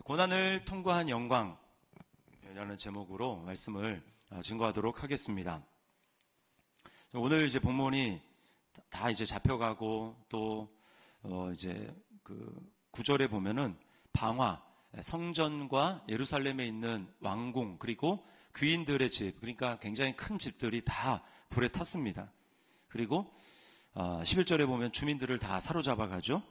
고난을 통과한 영광이라는 제목으로 말씀을 증거하도록 하겠습니다. 오늘 이제 본문이 다 이제 잡혀가고 또 이제 그 9절에 보면은 방화, 성전과 예루살렘에 있는 왕궁 그리고 귀인들의 집, 그러니까 굉장히 큰 집들이 다 불에 탔습니다. 그리고 11절에 보면 주민들을 다 사로잡아 가죠.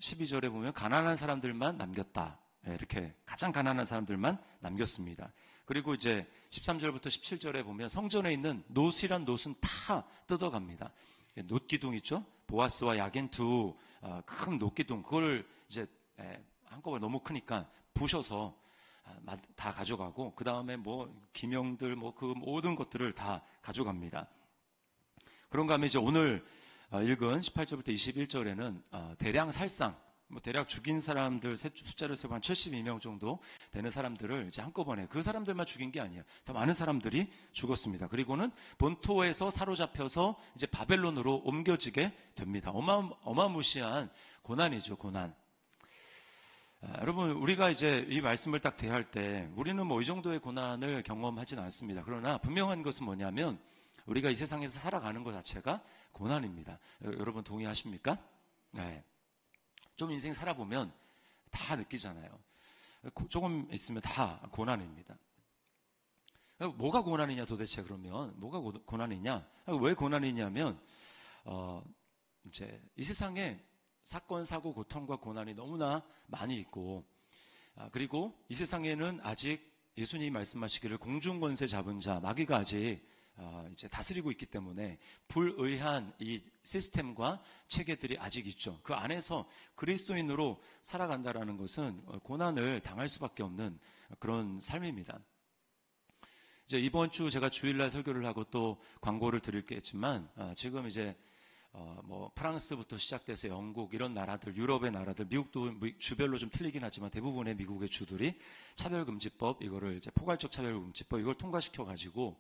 12절에 보면 가난한 사람들만 남겼다. 이렇게 가장 가난한 사람들만 남겼습니다. 그리고 이제 13절부터 17절에 보면 성전에 있는 놋이란 놋은 다 뜯어갑니다. 놋기둥 있죠? 보아스와 야겐 두 큰 놋기둥, 그걸 이제 한꺼번에 너무 크니까 부셔서 다 가져가고, 그 다음에 뭐 기명들 뭐 그 모든 것들을 다 가져갑니다. 그런가 하면 이제 오늘 읽은 18절부터 21절에는 대량 살상, 뭐 대략 죽인 사람들 숫자를 세보면 72명 정도 되는 사람들을 이제 한꺼번에, 그 사람들만 죽인 게 아니에요. 더 많은 사람들이 죽었습니다. 그리고는 본토에서 사로잡혀서 이제 바벨론으로 옮겨지게 됩니다. 어마무시한 고난이죠, 고난. 여러분, 우리가 이제 이 말씀을 딱 대할 때 우리는 뭐 이 정도의 고난을 경험하지는 않습니다. 그러나 분명한 것은 뭐냐면 우리가 이 세상에서 살아가는 것 자체가 고난입니다. 여러분 동의하십니까? 네. 좀 인생 살아보면 다 느끼잖아요. 조금 있으면 다 고난입니다. 뭐가 고난이냐 도대체, 그러면 뭐가 고난이냐? 왜 고난이냐면 이제 이 세상에 사건, 사고, 고통과 고난이 너무나 많이 있고, 그리고 이 세상에는 아직 예수님이 말씀하시기를 공중권세 잡은 자, 마귀가 아직 이제 다스리고 있기 때문에 불의한 이 시스템과 체계들이 아직 있죠. 그 안에서 그리스도인으로 살아간다라는 것은 고난을 당할 수밖에 없는 그런 삶입니다. 이제 이번 주 제가 주일날 설교를 하고 또 광고를 드릴겠지만, 지금 이제 뭐 프랑스부터 시작돼서 영국 이런 나라들, 유럽의 나라들, 미국도 주별로 좀 틀리긴 하지만 대부분의 미국의 주들이 차별금지법, 이거를 이제 포괄적 차별금지법 이걸 통과시켜 가지고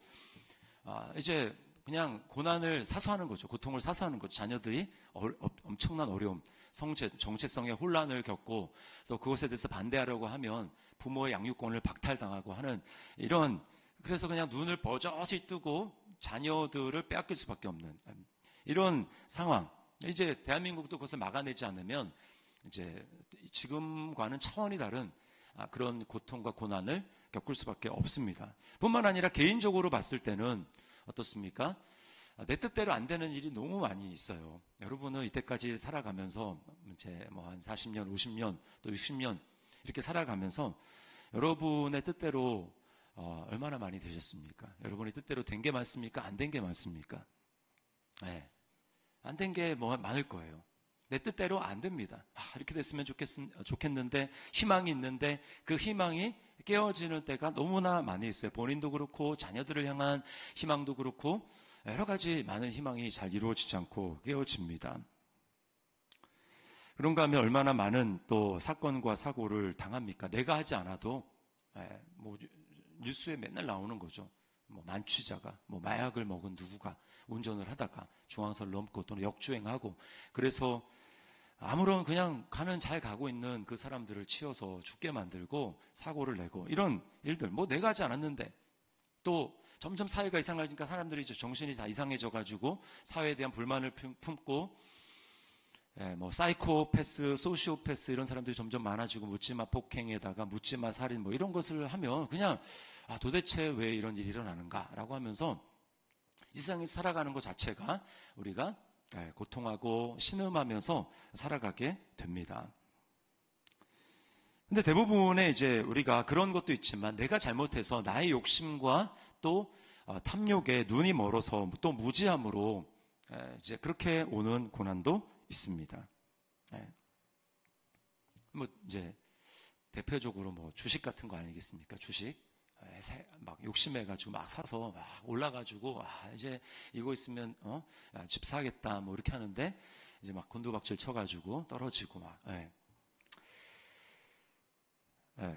이제 그냥 고난을 사서하는 거죠. 고통을 사서하는 거죠. 자녀들이 엄청난 어려움, 정체성의 혼란을 겪고 또 그것에 대해서 반대하려고 하면 부모의 양육권을 박탈당하고 하는 이런, 그래서 그냥 눈을 버젓이 뜨고 자녀들을 빼앗길 수밖에 없는 이런 상황. 이제 대한민국도 그것을 막아내지 않으면 이제 지금과는 차원이 다른 그런 고통과 고난을 겪을 수밖에 없습니다. 뿐만 아니라 개인적으로 봤을 때는 어떻습니까? 내 뜻대로 안 되는 일이 너무 많이 있어요. 여러분은 이때까지 살아가면서 이제 뭐 한 40년, 50년, 또 60년 이렇게 살아가면서 여러분의 뜻대로 얼마나 많이 되셨습니까? 여러분의 뜻대로 된 게 많습니까? 안 된 게 많습니까? 네. 안 된 게 뭐 많을 거예요. 내 뜻대로 안 됩니다. 이렇게 됐으면 좋겠는데, 희망이 있는데 그 희망이 깨어지는 때가 너무나 많이 있어요. 본인도 그렇고 자녀들을 향한 희망도 그렇고 여러 가지 많은 희망이 잘 이루어지지 않고 깨어집니다. 그런가 하면 얼마나 많은 또 사건과 사고를 당합니까? 내가 하지 않아도 뭐 뉴스에 맨날 나오는 거죠. 뭐 만취자가, 뭐 마약을 먹은 누구가 운전을 하다가 중앙선을 넘고 또는 역주행하고, 그래서 아무런 그냥 잘 가고 있는 그 사람들을 치어서 죽게 만들고 사고를 내고, 이런 일들, 뭐 내가 하지 않았는데, 또 점점 사회가 이상해지니까 사람들이 이제 정신이 다 이상해져 가지고 사회에 대한 불만을 품고, 뭐 사이코패스, 소시오패스 이런 사람들이 점점 많아지고, 묻지마 폭행에다가 묻지마 살인 뭐 이런 것을 하면 그냥 도대체 왜 이런 일이 일어나는가라고 하면서 이 세상에 살아가는 것 자체가 우리가 고통하고 신음하면서 살아가게 됩니다. 근데 대부분의 이제 우리가 그런 것도 있지만, 내가 잘못해서 나의 욕심과 또 탐욕에 눈이 멀어서 또 무지함으로 이제 그렇게 오는 고난도 있습니다. 뭐 이제 대표적으로 뭐 주식 같은 거 아니겠습니까? 주식 막 욕심해가지고 막 사서 막 올라가지고 이제 이거 있으면 집 사겠다 뭐 이렇게 하는데 이제 막 곤두박질 쳐가지고 떨어지고 막.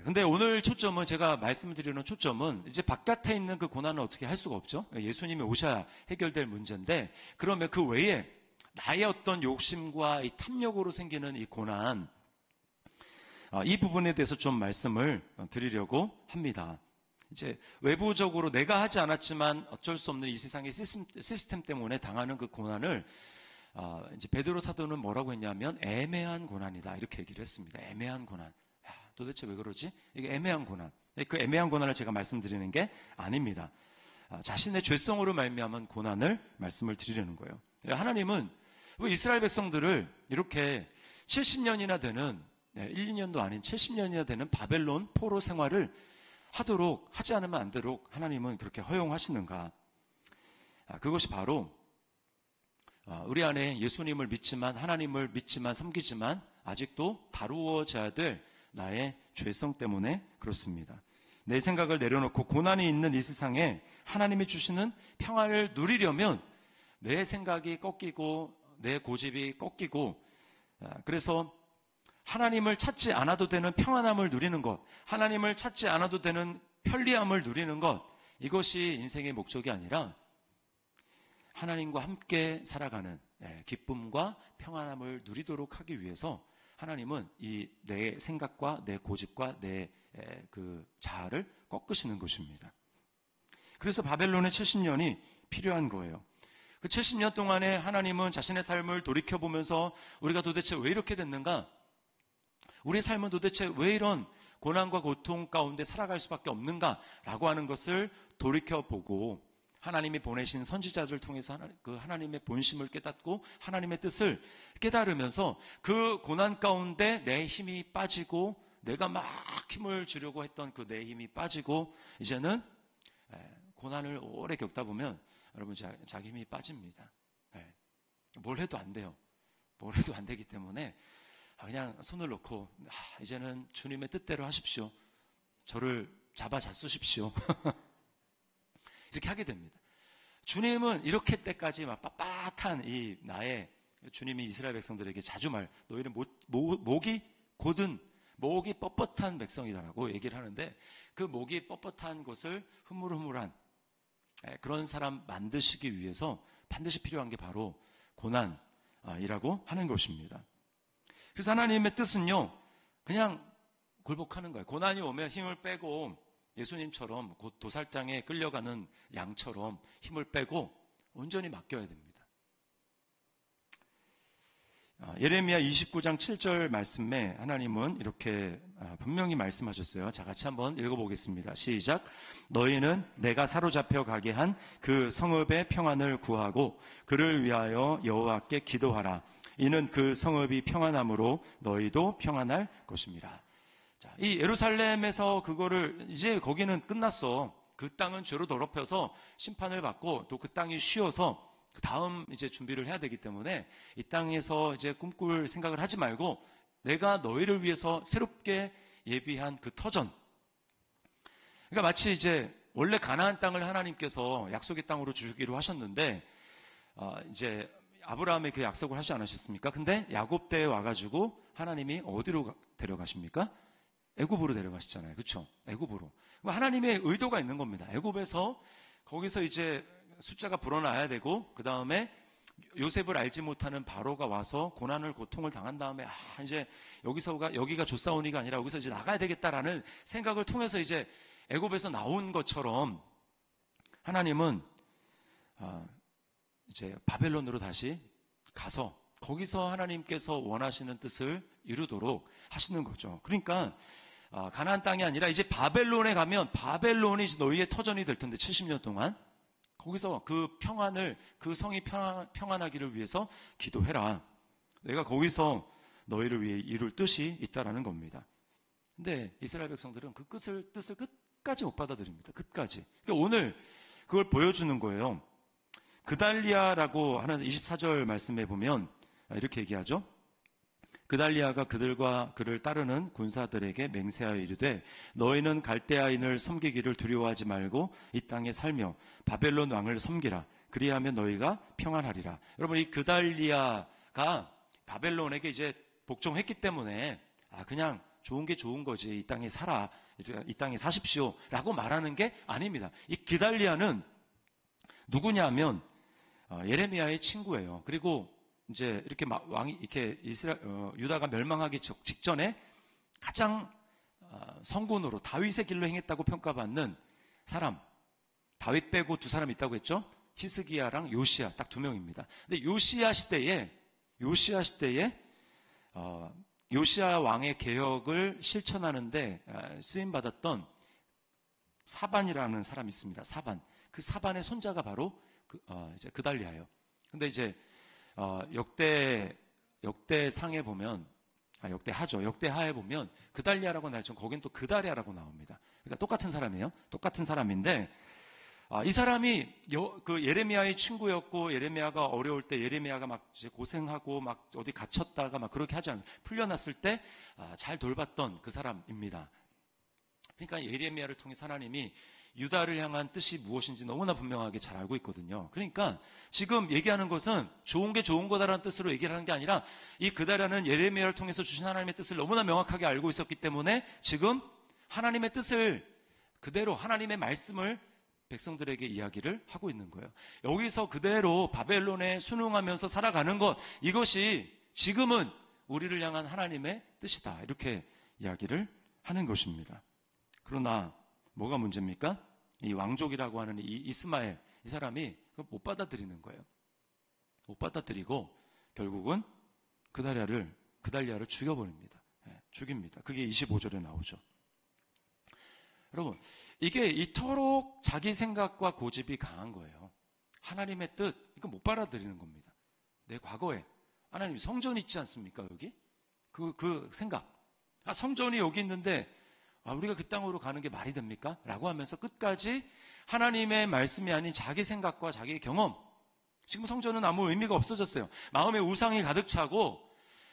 근데 오늘 초점은, 제가 말씀드리는 초점은 이제 바깥에 있는 그 고난은 어떻게 할 수가 없죠. 예수님이 오셔야 해결될 문제인데, 그러면 그 외에 나의 어떤 욕심과 이 탐욕으로 생기는 이 고난, 이 부분에 대해서 좀 말씀을 드리려고 합니다. 이제 외부적으로 내가 하지 않았지만 어쩔 수 없는 이 세상의 시스템 때문에 당하는 그 고난을 이제 베드로 사도는 뭐라고 했냐면 애매한 고난이다 이렇게 얘기를 했습니다. 애매한 고난. 도대체 왜 그러지? 이게 애매한 고난. 그 애매한 고난을 제가 말씀드리는 게 아닙니다. 자신의 죄성으로 말미암은 고난을 말씀을 드리려는 거예요. 하나님은 왜 이스라엘 백성들을 이렇게 70년이나 되는 1, 2년도 아닌 70년이나 되는 바벨론 포로 생활을 하지 않으면 안 되도록 하나님은 그렇게 허용하시는가? 그것이 바로 우리 안에 예수님을 믿지만 하나님을 믿지만 섬기지만 아직도 다루어져야 될 나의 죄성 때문에 그렇습니다. 내 생각을 내려놓고 고난이 있는 이 세상에 하나님이 주시는 평안을 누리려면 내 생각이 꺾이고 내 고집이 꺾이고 그래서 하나님을 찾지 않아도 되는 평안함을 누리는 것, 하나님을 찾지 않아도 되는 편리함을 누리는 것, 이것이 인생의 목적이 아니라 하나님과 함께 살아가는 기쁨과 평안함을 누리도록 하기 위해서 하나님은 이 내 생각과 내 고집과 내 그 자아를 꺾으시는 것입니다. 그래서 바벨론의 70년이 필요한 거예요. 그 70년 동안에 하나님은 자신의 삶을 돌이켜보면서 우리가 도대체 왜 이렇게 됐는가? 우리의 삶은 도대체 왜 이런 고난과 고통 가운데 살아갈 수밖에 없는가라고 하는 것을 돌이켜보고 하나님이 보내신 선지자들을 통해서 그 하나님의 본심을 깨닫고 하나님의 뜻을 깨달으면서 그 고난 가운데 내 힘이 빠지고 내가 막 힘을 주려고 했던 그 내 힘이 빠지고 이제는 고난을 오래 겪다 보면 여러분 자기 힘이 빠집니다. 뭘 해도 안 돼요. 뭘 해도 안 되기 때문에 그냥 손을 놓고 이제는 주님의 뜻대로 하십시오. 저를 잡아 잡수십시오. 이렇게 하게 됩니다. 주님은 이렇게 때까지 막 빳빳한 이 나의 주님이 이스라엘 백성들에게 자주 너희는 목이 곧은 목이 뻣뻣한 백성이다라고 얘기를 하는데 그 목이 뻣뻣한 것을 흐물흐물한 그런 사람 만드시기 위해서 반드시 필요한 게 바로 고난이라고 하는 것입니다. 그래서 하나님의 뜻은요, 그냥 굴복하는 거예요. 고난이 오면 힘을 빼고 예수님처럼 곧 도살장에 끌려가는 양처럼 힘을 빼고 온전히 맡겨야 됩니다. 예레미야 29장 7절 말씀에 하나님은 이렇게 분명히 말씀하셨어요. 자, 같이 한번 읽어보겠습니다. 시작. 너희는 내가 사로잡혀 가게 한 그 성읍의 평안을 구하고 그를 위하여 여호와께 기도하라. 이는 그 성읍이 평안함으로 너희도 평안할 것입니다. 자, 이 예루살렘에서 그거를 이제 거기는 끝났어. 그 땅은 죄로 더럽혀서 심판을 받고 또 그 땅이 쉬어서 그 다음 이제 준비를 해야 되기 때문에 이 땅에서 이제 꿈꿀 생각을 하지 말고 내가 너희를 위해서 새롭게 예비한 그 터전. 그러니까 마치 이제 원래 가나안 땅을 하나님께서 약속의 땅으로 주기로 하셨는데 이제 아브라함의 그 약속을 하지 않으셨습니까? 근데 야곱 때에 와가지고 하나님이 어디로 데려가십니까? 애굽으로 데려가시잖아요. 그렇죠? 애굽으로. 하나님의 의도가 있는 겁니다. 애굽에서 거기서 이제 숫자가 불어나야 되고 그 다음에 요셉을 알지 못하는 바로가 와서 고난을 고통을 당한 다음에 이제 여기가 좋사오니가 아니라 여기서 이제 나가야 되겠다라는 생각을 통해서 이제 애굽에서 나온 것처럼 하나님은 이제 바벨론으로 다시 가서 거기서 하나님께서 원하시는 뜻을 이루도록 하시는 거죠. 그러니까 가나안 땅이 아니라 이제 바벨론에 가면 바벨론이 너희의 터전이 될 텐데 70년 동안 거기서 그 평안을 그 성이 평안하기를 위해서 기도해라. 내가 거기서 너희를 위해 이룰 뜻이 있다라는 겁니다. 근데 이스라엘 백성들은 그 뜻을 끝까지 못 받아들입니다. 끝까지. 그러니까 오늘 그걸 보여주는 거예요. 그달리아라고 하는 24절 말씀에 보면 이렇게 얘기하죠. 그달리아가 그들과 그를 따르는 군사들에게 맹세하여 이르되 너희는 갈대아인을 섬기기를 두려워하지 말고 이 땅에 살며 바벨론 왕을 섬기라. 그리하면 너희가 평안하리라. 여러분 이 그달리아가 바벨론에게 이제 복종했기 때문에 그냥 좋은 게 좋은 거지 이 땅에 살아 이 땅에 사십시오 라고 말하는 게 아닙니다. 이 그달리아는 누구냐면 예레미야의 친구예요. 그리고 이제 이렇게 왕이 이렇게 유다가 멸망하기 직전에 가장 성군으로 다윗의 길로 행했다고 평가받는 사람, 다윗 빼고 두 사람 있다고 했죠? 히스기야랑 요시야, 딱 두 명입니다. 근데 요시야 시대에 요시야 왕의 개혁을 실천하는데 쓰임받았던 사반이라는 사람이 있습니다. 사반. 그 사반의 손자가 바로 이제 그달리아예요. 근데 이제 역대상에 보면 역대하에 보면 그달리아라고 나왔죠. 거긴 또 그다리아라고 나옵니다. 그러니까 똑같은 사람이에요. 똑같은 사람인데 이 사람이 그 예레미야의 친구였고, 예레미야가 어려울 때 예레미야가 막 이제 고생하고 막 어디 갇혔다가 막 그렇게 하지 않아요. 풀려났을 때 잘 돌봤던 그 사람입니다. 그러니까 예레미야를 통해 하나님이 유다를 향한 뜻이 무엇인지 너무나 분명하게 잘 알고 있거든요. 그러니까 지금 얘기하는 것은 좋은 게 좋은 거다라는 뜻으로 얘기를 하는 게 아니라 이 그다라는 예레미야를 통해서 주신 하나님의 뜻을 너무나 명확하게 알고 있었기 때문에 지금 하나님의 뜻을 그대로 하나님의 말씀을 백성들에게 이야기를 하고 있는 거예요. 여기서 그대로 바벨론에 순응하면서 살아가는 것, 이것이 지금은 우리를 향한 하나님의 뜻이다. 이렇게 이야기를 하는 것입니다. 그러나 뭐가 문제입니까? 이 왕족이라고 하는 이 이스마엘, 이 사람이 못 받아들이는 거예요. 못 받아들이고 결국은 그달리아를 죽여버립니다. 죽입니다. 그게 25절에 나오죠. 여러분, 이게 이토록 자기 생각과 고집이 강한 거예요. 하나님의 뜻, 이거 못 받아들이는 겁니다. 내 과거에 하나님 성전 있지 않습니까? 여기? 그 생각. 성전이 여기 있는데 우리가 그 땅으로 가는 게 말이 됩니까? 라고 하면서 끝까지 하나님의 말씀이 아닌 자기 생각과 자기 경험. 지금 성전은 아무 의미가 없어졌어요. 마음에 우상이 가득 차고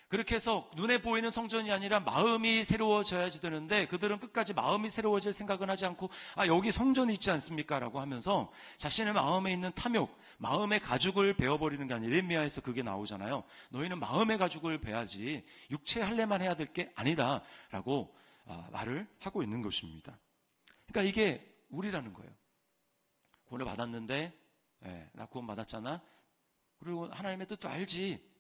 그렇게 해서 눈에 보이는 성전이 아니라 마음이 새로워져야지 되는데 그들은 끝까지 마음이 새로워질 생각은 하지 않고 여기 성전이 있지 않습니까? 라고 하면서 자신의 마음에 있는 탐욕, 마음의 가죽을 베어버리는 게 아니라 예레미야에서 그게 나오잖아요. 너희는 마음의 가죽을 베야지 육체 할례만 해야 될 게 아니다 라고 말을 하고 있는 것입니다. 그러니까 이게 우리라는 거예요. 구원을 받았는데 나 구원 받았잖아. 그리고 하나님의 뜻도 알지.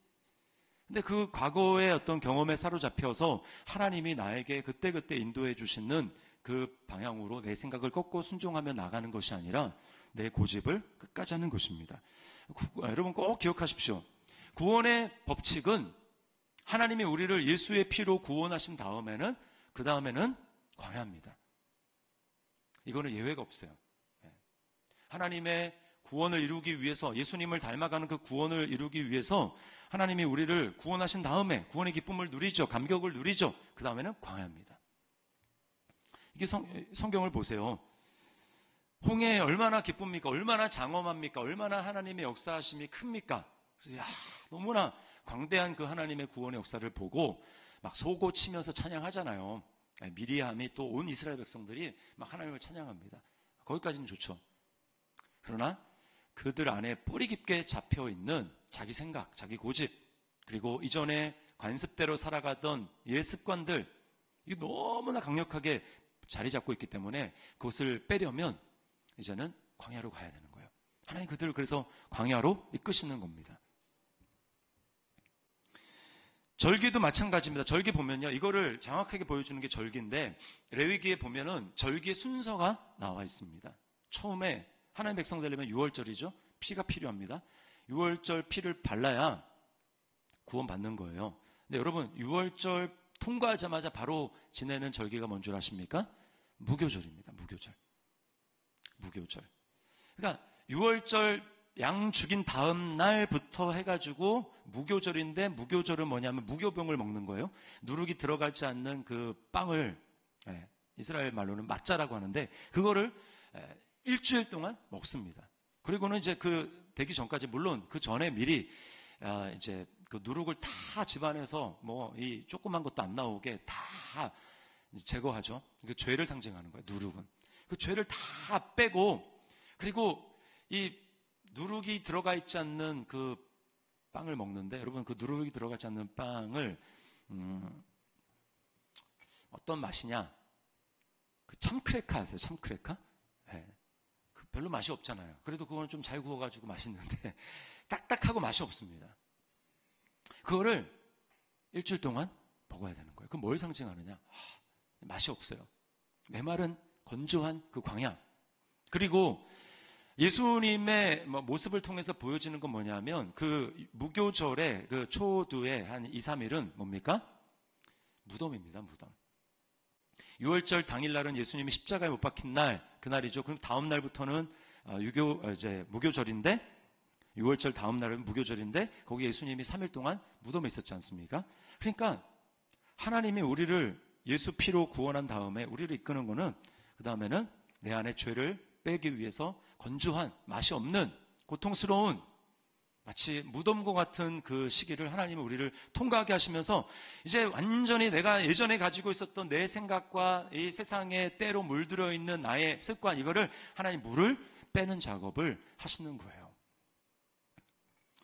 근데 그 과거의 어떤 경험에 사로잡혀서 하나님이 나에게 그때그때 인도해 주시는 그 방향으로 내 생각을 꺾고 순종하며 나가는 것이 아니라 내 고집을 끝까지 하는 것입니다. 여러분 꼭 기억하십시오. 구원의 법칙은 하나님이 우리를 예수의 피로 구원하신 다음에는 그 다음에는 광야입니다. 이거는 예외가 없어요. 하나님의 구원을 이루기 위해서 예수님을 닮아가는 그 구원을 이루기 위해서 하나님이 우리를 구원하신 다음에 구원의 기쁨을 누리죠. 감격을 누리죠. 그 다음에는 광야입니다. 이게 성경을 보세요. 홍해 얼마나 기쁩니까? 얼마나 장엄합니까? 얼마나 하나님의 역사하심이 큽니까? 그래서 너무나 광대한 그 하나님의 구원의 역사를 보고 막 쏘고 치면서 찬양하잖아요. 미리암이 또 온 이스라엘 백성들이 막 하나님을 찬양합니다. 거기까지는 좋죠. 그러나 그들 안에 뿌리 깊게 잡혀있는 자기 생각, 자기 고집, 그리고 이전에 관습대로 살아가던 옛 습관들, 이게 너무나 강력하게 자리 잡고 있기 때문에 그것을 빼려면 이제는 광야로 가야 되는 거예요. 하나님 그들을 그래서 광야로 이끄시는 겁니다. 절기도 마찬가지입니다. 절기 보면요, 이거를 정확하게 보여주는 게 절기인데 레위기에 보면은 절기의 순서가 나와 있습니다. 처음에 하나님 백성 되려면 6월절이죠. 피가 필요합니다. 6월절 피를 발라야 구원받는 거예요. 근데 여러분 6월절 통과하자마자 바로 지내는 절기가 뭔 줄 아십니까? 무교절입니다. 무교절. 그러니까 6월절 양 죽인 다음 날부터 해가지고 무교절인데 무교절은 뭐냐면 무교병을 먹는 거예요. 누룩이 들어가지 않는 그 빵을 이스라엘 말로는 마짜라고 하는데 그거를 일주일 동안 먹습니다. 그리고는 이제 그 되기 전까지 물론 그 전에 미리 이제 그 누룩을 다 집안에서 뭐 이 조그만 것도 안 나오게 다 제거하죠. 그 죄를 상징하는 거예요. 누룩은 그 죄를 다 빼고 그리고 이 누룩이 들어가 있지 않는 그 빵을 먹는데 여러분 그 누룩이 들어가지 않는 빵을 어떤 맛이냐? 그 참크래커 아세요? 참크래커? 별로 맛이 없잖아요. 그래도 그건 좀 잘 구워가지고 맛있는데 딱딱하고 맛이 없습니다. 그거를 일주일 동안 먹어야 되는 거예요. 그럼 뭘 상징하느냐? 맛이 없어요. 메마른 건조한 그 광야. 그리고 예수님의 모습을 통해서 보여지는 건 뭐냐면 그 무교절에 그 초두에 한 2, 3일은 뭡니까? 무덤입니다. 무덤. 6월절 당일날은 예수님이 십자가에 못 박힌 날, 그날이죠. 그럼 다음 날부터는 무교절인데 6월절 다음 날은 무교절인데 거기 예수님이 3일 동안 무덤에 있었지 않습니까? 그러니까 하나님이 우리를 예수 피로 구원한 다음에 우리를 이끄는 거는 그 다음에는 내 안에 죄를 빼기 위해서 건조한 맛이 없는 고통스러운 마치 무덤과 같은 그 시기를 하나님은 우리를 통과하게 하시면서 이제 완전히 내가 예전에 가지고 있었던 내 생각과 이 세상에 때로 물들어 있는 나의 습관 이거를 하나님 물을 빼는 작업을 하시는 거예요.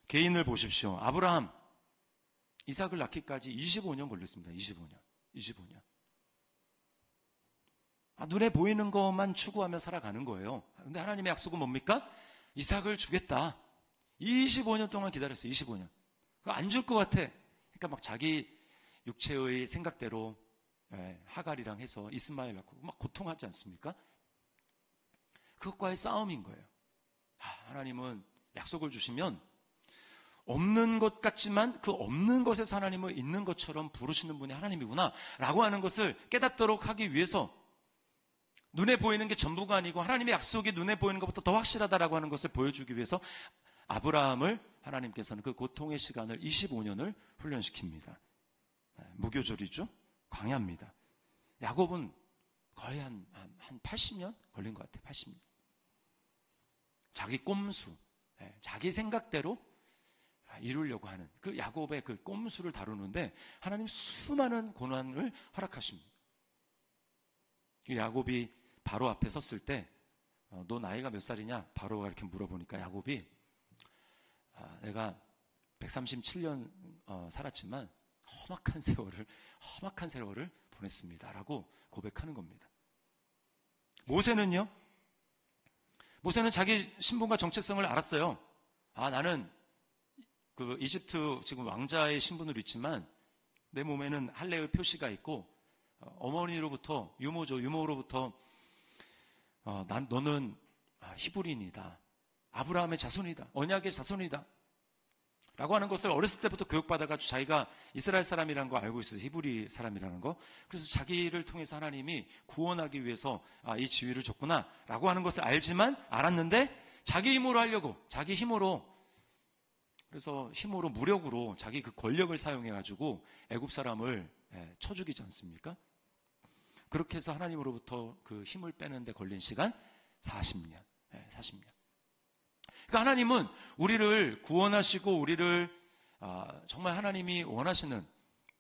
개인을 보십시오. 아브라함 이삭을 낳기까지 25년 걸렸습니다. 25년. 눈에 보이는 것만 추구하며 살아가는 거예요. 근데 하나님의 약속은 뭡니까? 이삭을 주겠다. 25년 동안 기다렸어요. 25년. 안 줄 것 같아. 그러니까 막 자기 육체의 생각대로 하갈이랑 해서 이스마엘 낳고 막 고통하지 않습니까? 그것과의 싸움인 거예요. 하나님은 약속을 주시면 없는 것 같지만 그 없는 것에서 하나님을 있는 것처럼 부르시는 분이 하나님이구나 라고 하는 것을 깨닫도록 하기 위해서 눈에 보이는 게 전부가 아니고 하나님의 약속이 눈에 보이는 것보다 더 확실하다라고 하는 것을 보여주기 위해서 아브라함을 하나님께서는 그 고통의 시간을 25년을 훈련시킵니다. 무교절이죠. 광야입니다. 야곱은 거의 한 80년 걸린 것 같아요. 80년. 자기 꼼수, 자기 생각대로 이루려고 하는 그 야곱의 그 꼼수를 다루는데 하나님 수많은 고난을 허락하십니다. 야곱이 바로 앞에 섰을 때 너 나이가 몇 살이냐? 바로가 이렇게 물어보니까 야곱이 내가 137년 살았지만 험악한 세월을 보냈습니다. 라고 고백하는 겁니다. 모세는 자기 신분과 정체성을 알았어요. 나는 그 이집트 지금 왕자의 신분으로 있지만 내 몸에는 할례의 표시가 있고 어머니로부터 유모로부터 너는 히브리인이다. 아브라함의 자손이다. 언약의 자손이다. 라고 하는 것을 어렸을 때부터 교육받아가지고 자기가 이스라엘 사람이라는 거 알고 있어서 히브리 사람이라는 거. 그래서 자기를 통해서 하나님이 구원하기 위해서 이 지위를 줬구나 라고 하는 것을 알았는데 자기 힘으로 하려고 자기 힘으로 그래서 무력으로 자기 그 권력을 사용해가지고 애굽 사람을 쳐 죽이지 않습니까? 그렇게 해서 하나님으로부터 그 힘을 빼는데 걸린 시간 40년. 40년. 그러니까 하나님은 우리를 구원하시고 우리를 정말 하나님이 원하시는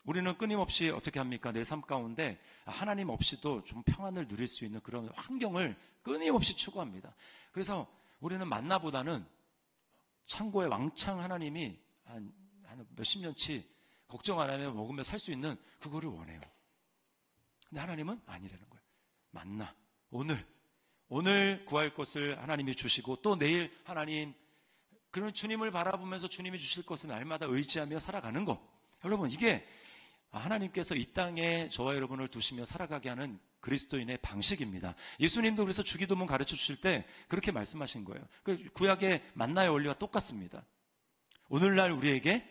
우리는 끊임없이 어떻게 합니까? 내 삶 가운데 하나님 없이도 좀 평안을 누릴 수 있는 그런 환경을 끊임없이 추구합니다. 그래서 우리는 만나보다는 창고에 왕창 하나님이 한 몇십 년치 걱정 안 하면 먹으며 살 수 있는 그거를 원해요. 근데 하나님은 아니라는 거예요. 만나. 오늘 구할 것을 하나님이 주시고 또 내일 하나님 그런 주님을 바라보면서 주님이 주실 것을 날마다 의지하며 살아가는 거. 여러분 이게 하나님께서 이 땅에 저와 여러분을 두시며 살아가게 하는 그리스도인의 방식입니다. 예수님도 그래서 주기도문 가르쳐 주실 때 그렇게 말씀하신 거예요. 그 구약의 만나의 원리와 똑같습니다. 오늘날 우리에게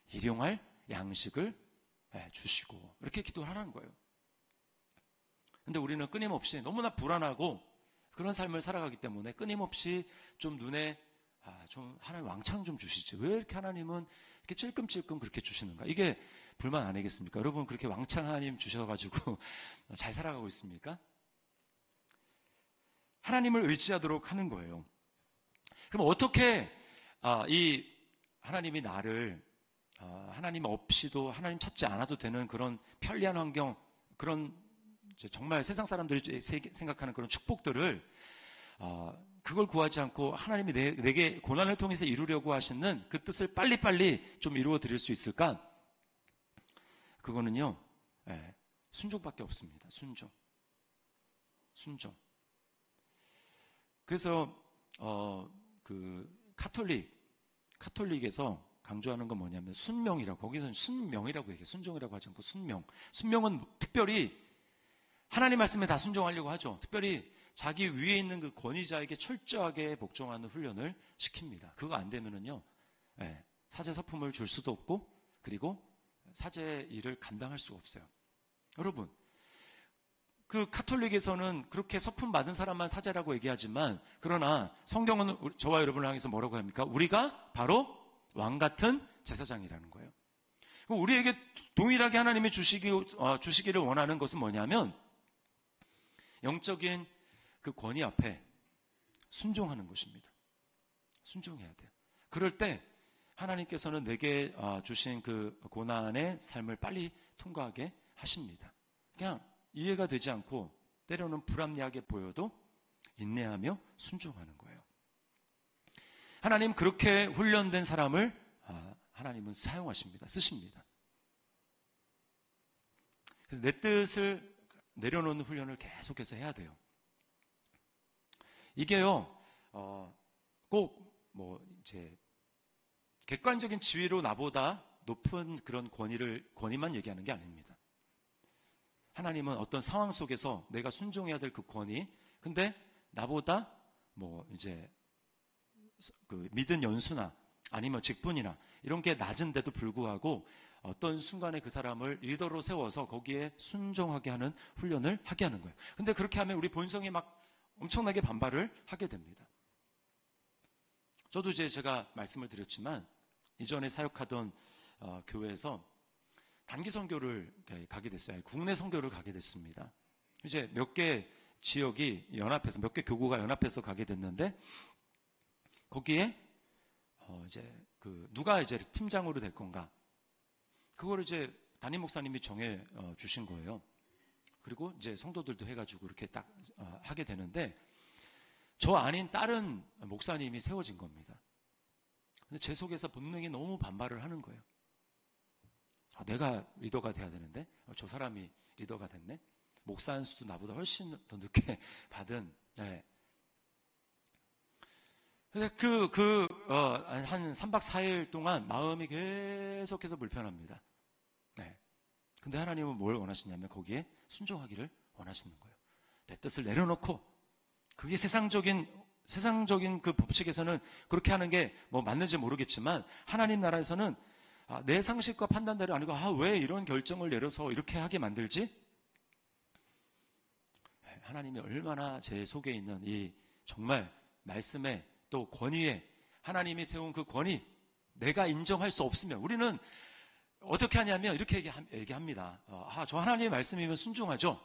일용할 양식을 주시고 이렇게 기도하라는 거예요. 근데 우리는 끊임없이 너무나 불안하고 그런 삶을 살아가기 때문에 끊임없이 좀 눈에 좀 하나님 왕창 좀 주시지. 왜 이렇게 하나님은 이렇게 찔끔찔끔 그렇게 주시는가? 이게 불만 아니겠습니까? 여러분 그렇게 왕창 하나님 주셔가지고 잘 살아가고 있습니까? 하나님을 의지하도록 하는 거예요. 그럼 어떻게 이 하나님이 나를 하나님 없이도 하나님 찾지 않아도 되는 그런 편리한 환경, 그런 정말 세상 사람들이 생각하는 그런 축복들을 그걸 구하지 않고 하나님이 내게 고난을 통해서 이루려고 하시는 그 뜻을 빨리빨리 좀 이루어 드릴 수 있을까? 그거는요, 순종밖에 없습니다. 순종. 그래서 그 카톨릭에서 강조하는 건 뭐냐면 순명이라고, 거기서는 순명이라고 얘기해요. 순종이라고 하지 않고 순명. 순명은 특별히 하나님 말씀에 다 순종하려고 하죠. 특별히 자기 위에 있는 그 권위자에게 철저하게 복종하는 훈련을 시킵니다. 그거 안 되면은요, 사제 서품을 줄 수도 없고, 그리고 사제 일을 감당할 수가 없어요. 여러분, 그 카톨릭에서는 그렇게 서품 받은 사람만 사제라고 얘기하지만, 그러나 성경은 저와 여러분을 향해서 뭐라고 합니까? 우리가 바로 왕 같은 제사장이라는 거예요. 우리에게 동일하게 하나님이 주시기를 원하는 것은 뭐냐면, 영적인 그 권위 앞에 순종하는 것입니다. 순종해야 돼요. 그럴 때 하나님께서는 내게 주신 그 고난의 삶을 빨리 통과하게 하십니다. 그냥 이해가 되지 않고 때로는 불합리하게 보여도 인내하며 순종하는 거예요. 하나님 그렇게 훈련된 사람을 하나님은 사용하십니다. 쓰십니다. 그래서 내 뜻을 내려놓는 훈련을 계속해서 해야 돼요. 이게요, 꼭 이제 객관적인 지위로 나보다 높은 그런 권위만 얘기하는 게 아닙니다. 하나님은 어떤 상황 속에서 내가 순종해야 될 그 권위, 근데 나보다 이제 그 믿은 연수나 아니면 직분이나 이런 게 낮은데도 불구하고 어떤 순간에 그 사람을 리더로 세워서 거기에 순종하게 하는 훈련을 하게 하는 거예요. 근데 그렇게 하면 우리 본성이 막 엄청나게 반발을 하게 됩니다. 저도 제가 말씀을 드렸지만 이전에 사역하던 교회에서 단기 선교를 가게 됐어요. 국내 선교를 가게 됐습니다. 이제 몇 개 지역이 연합해서, 몇 개 교구가 연합해서 가게 됐는데, 거기에 이제 누가 이제 팀장으로 될 건가, 그걸 이제 담임 목사님이 정해 주신 거예요. 그리고 이제 성도들도 해가지고 이렇게 딱 하게 되는데, 저 아닌 다른 목사님이 세워진 겁니다. 근데 제 속에서 본능이 너무 반발을 하는 거예요. 내가 리더가 돼야 되는데 저 사람이 리더가 됐네. 목사 한 수도 나보다 훨씬 더 늦게 받은. 네. 그래서 한 3박 4일 동안 마음이 계속해서 불편합니다. 네. 근데 하나님은 뭘 원하시냐면 거기에 순종하기를 원하시는 거예요. 내 뜻을 내려놓고, 그게 세상적인 그 법칙에서는 그렇게 하는 게 맞는지 모르겠지만, 하나님 나라에서는 내 상식과 판단대로 아니고, 왜 이런 결정을 내려서 이렇게 하게 만들지? 하나님이 얼마나 제 속에 있는 이 정말 말씀에 또 권위에, 하나님이 세운 그 권위, 내가 인정할 수 없으면 우리는 어떻게 하냐면 이렇게 얘기합니다. 저 하나님의 말씀이면 순종하죠.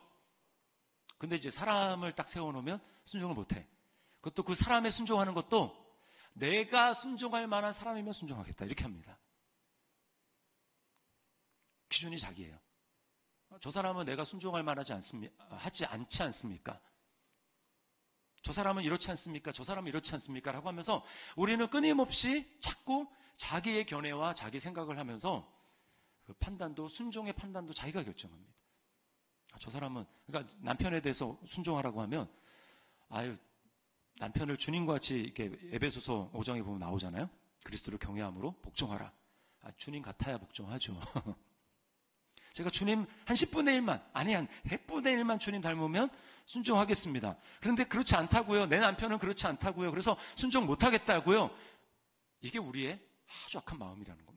근데 이제 사람을 딱 세워놓으면 순종을 못해. 그것도 그 사람에 순종하는 것도 내가 순종할 만한 사람이면 순종하겠다, 이렇게 합니다. 기준이 자기예요. 저 사람은 내가 순종할 하지 않지 않습니까? 저 사람은 이렇지 않습니까? 저 사람은 이렇지 않습니까? 라고 하면서 우리는 끊임없이 자꾸 자기의 견해와 자기 생각을 하면서 그 순종의 판단도 자기가 결정합니다. 저 사람은, 그러니까 남편에 대해서 순종하라고 하면, 남편을 주님과 같이 이렇게 에베소서 5장에 보면 나오잖아요. 그리스도를 경외함으로 복종하라. 주님 같아야 복종하죠. 제가 주님 한 10분의 1만, 한 100분의 1만 주님 닮으면 순종하겠습니다. 그런데 그렇지 않다고요. 내 남편은 그렇지 않다고요. 그래서 순종 못하겠다고요. 이게 우리의 아주 악한 마음이라는 겁니다.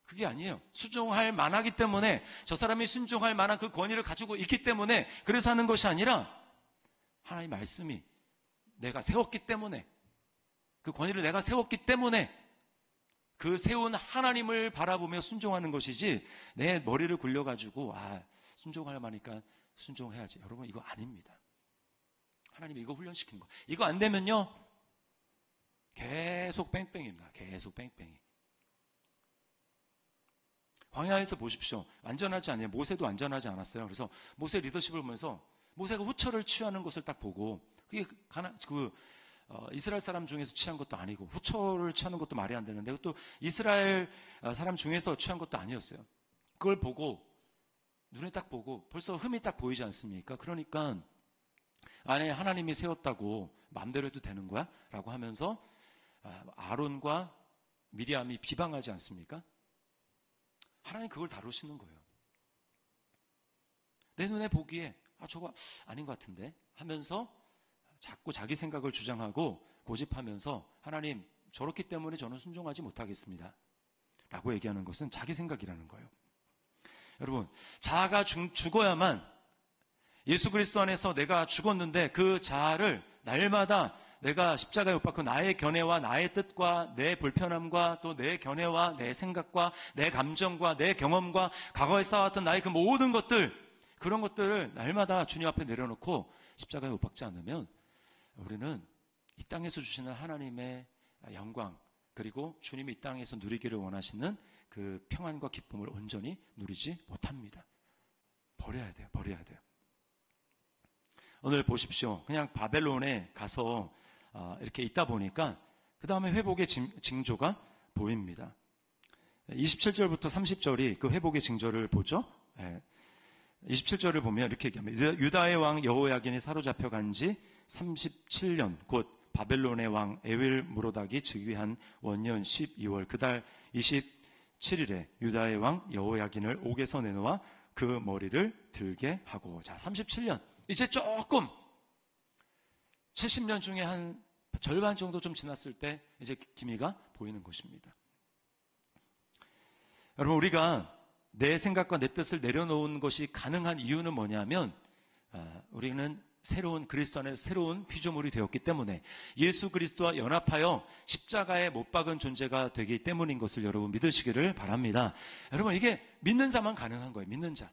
그게 아니에요. 순종할 만하기 때문에, 저 사람이 순종할 만한 그 권위를 가지고 있기 때문에 그래서 하는 것이 아니라, 하나님의 말씀이 내가 세웠기 때문에, 그 권위를 내가 세웠기 때문에 그 세운 하나님을 바라보며 순종하는 것이지, 내 머리를 굴려가지고 순종할 만하니까 순종해야지. 여러분, 이거 아닙니다. 하나님이 이거 훈련시키는 거. 이거 안 되면요, 계속 뺑뺑입니다. 계속 뺑뺑이. 광야에서 보십시오. 안전하지 않아요. 모세도 안전하지 않았어요. 그래서 모세 리더십을 보면서 모세가 후처를 취하는 것을 딱 보고, 그게 이스라엘 사람 중에서 취한 것도 아니고, 후처를 취하는 것도 말이 안 되는데, 또 이스라엘 사람 중에서 취한 것도 아니었어요. 그걸 보고, 눈에 딱 보고 벌써 흠이 딱 보이지 않습니까? 그러니까 안에 하나님이 세웠다고 마음대로 해도 되는 거야? 라고 하면서 아론과 미리암이 비방하지 않습니까? 하나님 그걸 다루시는 거예요. 내 눈에 보기에 저거 아닌 것 같은데 하면서 자꾸 자기 생각을 주장하고 고집하면서 하나님 저렇기 때문에 저는 순종하지 못하겠습니다 라고 얘기하는 것은 자기 생각이라는 거예요. 여러분, 자아가 죽어야만, 예수 그리스도 안에서 내가 죽었는데 그 자아를 날마다 내가 십자가에 못 박혀 나의 견해와 나의 뜻과 내 불편함과 또 내 견해와 내 생각과 내 감정과 내 경험과 과거에 쌓아왔던 나의 그 모든 것들, 그런 것들을 날마다 주님 앞에 내려놓고 십자가에 못 박지 않으면 우리는 이 땅에서 주시는 하나님의 영광, 그리고 주님이 이 땅에서 누리기를 원하시는 그 평안과 기쁨을 온전히 누리지 못합니다. 버려야 돼요. 버려야 돼요. 오늘 보십시오. 그냥 바벨론에 가서 이렇게 있다 보니까 그 다음에 회복의 징조가 보입니다. 27절부터 30절이 그 회복의 징조를 보죠. 27절을 보면 이렇게 얘기합니다. 유다의 왕 여호야긴이 사로잡혀간 지 37년, 곧 바벨론의 왕 에윌무로닥이 즉위한 원년 12월 그달 27일에 유다의 왕 여호야긴을 옥에서 내놓아 그 머리를 들게 하고, 자, 37년, 이제 조금 70년 중에 한 절반 정도 좀 지났을 때 이제 기미가 보이는 것입니다. 여러분, 우리가 내 생각과 내 뜻을 내려놓은 것이 가능한 이유는 뭐냐면 우리는 그리스도 안에서 새로운 피조물이 되었기 때문에, 예수 그리스도와 연합하여 십자가에 못 박은 존재가 되기 때문인 것을 여러분 믿으시기를 바랍니다. 여러분, 이게 믿는 자만 가능한 거예요. 믿는 자.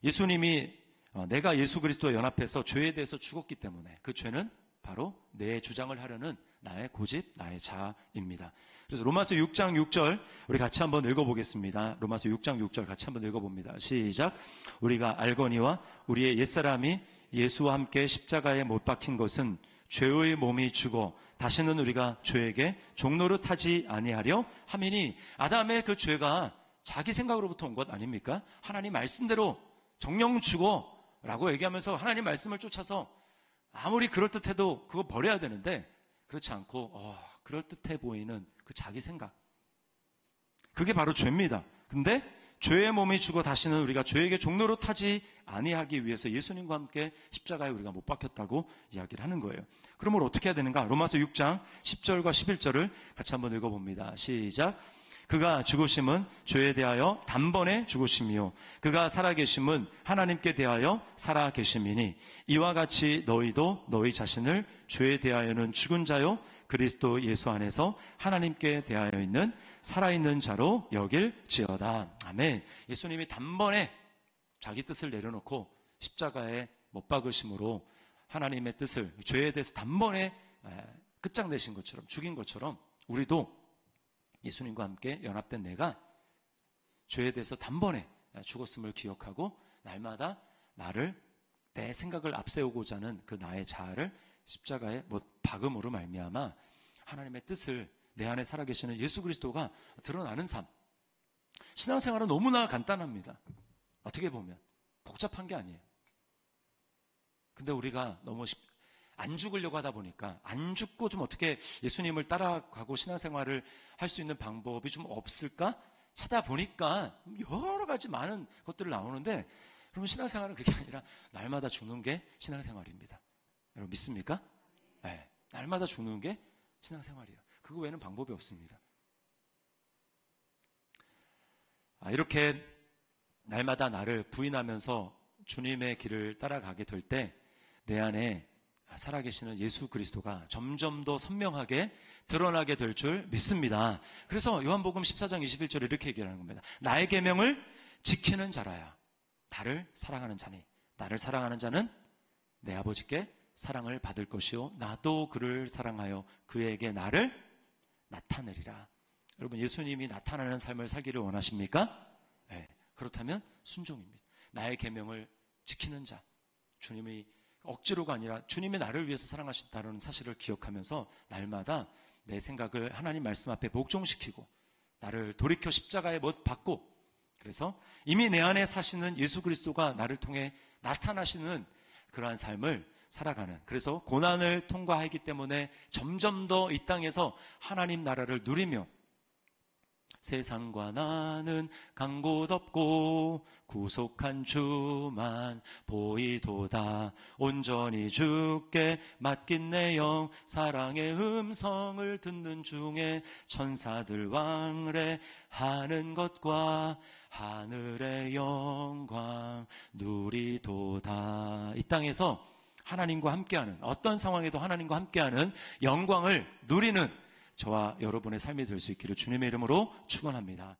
예수님이 내가 예수 그리스도와 연합해서 죄에 대해서 죽었기 때문에 그 죄는 바로 내 주장을 하려는 나의 고집, 나의 자아입니다. 그래서 로마서 6장 6절 우리 같이 한번 읽어보겠습니다. 로마서 6장 6절 같이 한번 읽어봅니다. 시작. 우리가 알거니와 우리의 옛사람이 예수와 함께 십자가에 못 박힌 것은 죄의 몸이 죽어 다시는 우리가 죄에게 종노릇하지 아니하려 함이니, 아담의 그 죄가 자기 생각으로부터 온 것 아닙니까? 하나님 말씀대로 정령 죽어 라고 얘기하면서 하나님 말씀을 쫓아서 아무리 그럴듯해도 그거 버려야 되는데, 그렇지 않고 그럴듯해 보이는 그 자기 생각, 그게 바로 죄입니다. 근데 죄의 몸이 죽어 다시는 우리가 죄에게 종노릇하지 아니하기 위해서 예수님과 함께 십자가에 우리가 못 박혔다고 이야기를 하는 거예요. 그러면 어떻게 해야 되는가? 로마서 6장 10절과 11절을 같이 한번 읽어봅니다. 시작. 그가 죽으심은 죄에 대하여 단번에 죽으심이요 그가 살아계심은 하나님께 대하여 살아계심이니, 이와 같이 너희도 너희 자신을 죄에 대하여는 죽은 자요 그리스도 예수 안에서 하나님께 대하여 있는 살아있는 자로 여길지어다. 아멘. 예수님이 단번에 자기 뜻을 내려놓고 십자가에 못 박으심으로 하나님의 뜻을, 죄에 대해서 단번에 끝장내신 것처럼, 죽인 것처럼 우리도 예수님과 함께 연합된 내가 죄에 대해서 단번에 죽었음을 기억하고 날마다 내 생각을 앞세우고자 하는 그 나의 자아를 십자가에 못 박음으로 말미암아 하나님의 뜻을 내 안에 살아계시는 예수 그리스도가 드러나는 삶. 신앙생활은 너무나 간단합니다. 어떻게 보면 복잡한 게 아니에요. 근데 우리가 너무 안 죽으려고 하다 보니까, 안 죽고 좀 어떻게 예수님을 따라가고 신앙생활을 할 수 있는 방법이 좀 없을까 찾아보니까 여러 가지 많은 것들을 나오는데, 여러분, 신앙생활은 그게 아니라 날마다 죽는 게 신앙생활입니다. 여러분 믿습니까? 네, 날마다 죽는 게 신앙생활이에요. 그거 외에는 방법이 없습니다. 이렇게 날마다 나를 부인하면서 주님의 길을 따라가게 될 때 내 안에 살아계시는 예수 그리스도가 점점 더 선명하게 드러나게 될 줄 믿습니다. 그래서 요한복음 14장 21절에 이렇게 얘기하는 겁니다. 나의 계명을 지키는 자라야 나를 사랑하는 자니, 나를 사랑하는 자는 내 아버지께 사랑을 받을 것이요 나도 그를 사랑하여 그에게 나를 나타내리라. 여러분, 예수님이 나타나는 삶을 살기를 원하십니까? 네, 그렇다면 순종입니다. 나의 계명을 지키는 자, 주님이 억지로가 아니라 주님이 나를 위해서 사랑하신다는 사실을 기억하면서 날마다 내 생각을 하나님 말씀 앞에 복종시키고 나를 돌이켜 십자가에 못 박고, 그래서 이미 내 안에 사시는 예수 그리스도가 나를 통해 나타나시는 그러한 삶을 살아가는, 그래서 고난을 통과하기 때문에 점점 더 이 땅에서 하나님 나라를 누리며 세상과 나는 간 곳 없고 구속한 주만 보이도다. 온전히 주께 맡긴 내 영, 사랑의 음성을 듣는 중에 천사들 왕래하는 것과 하늘의 영광 누리도다. 이 땅에서 하나님과 함께하는, 어떤 상황에도 하나님과 함께하는 영광을 누리는 저와 여러분의 삶이 될 수 있기를 주님의 이름으로 축원합니다.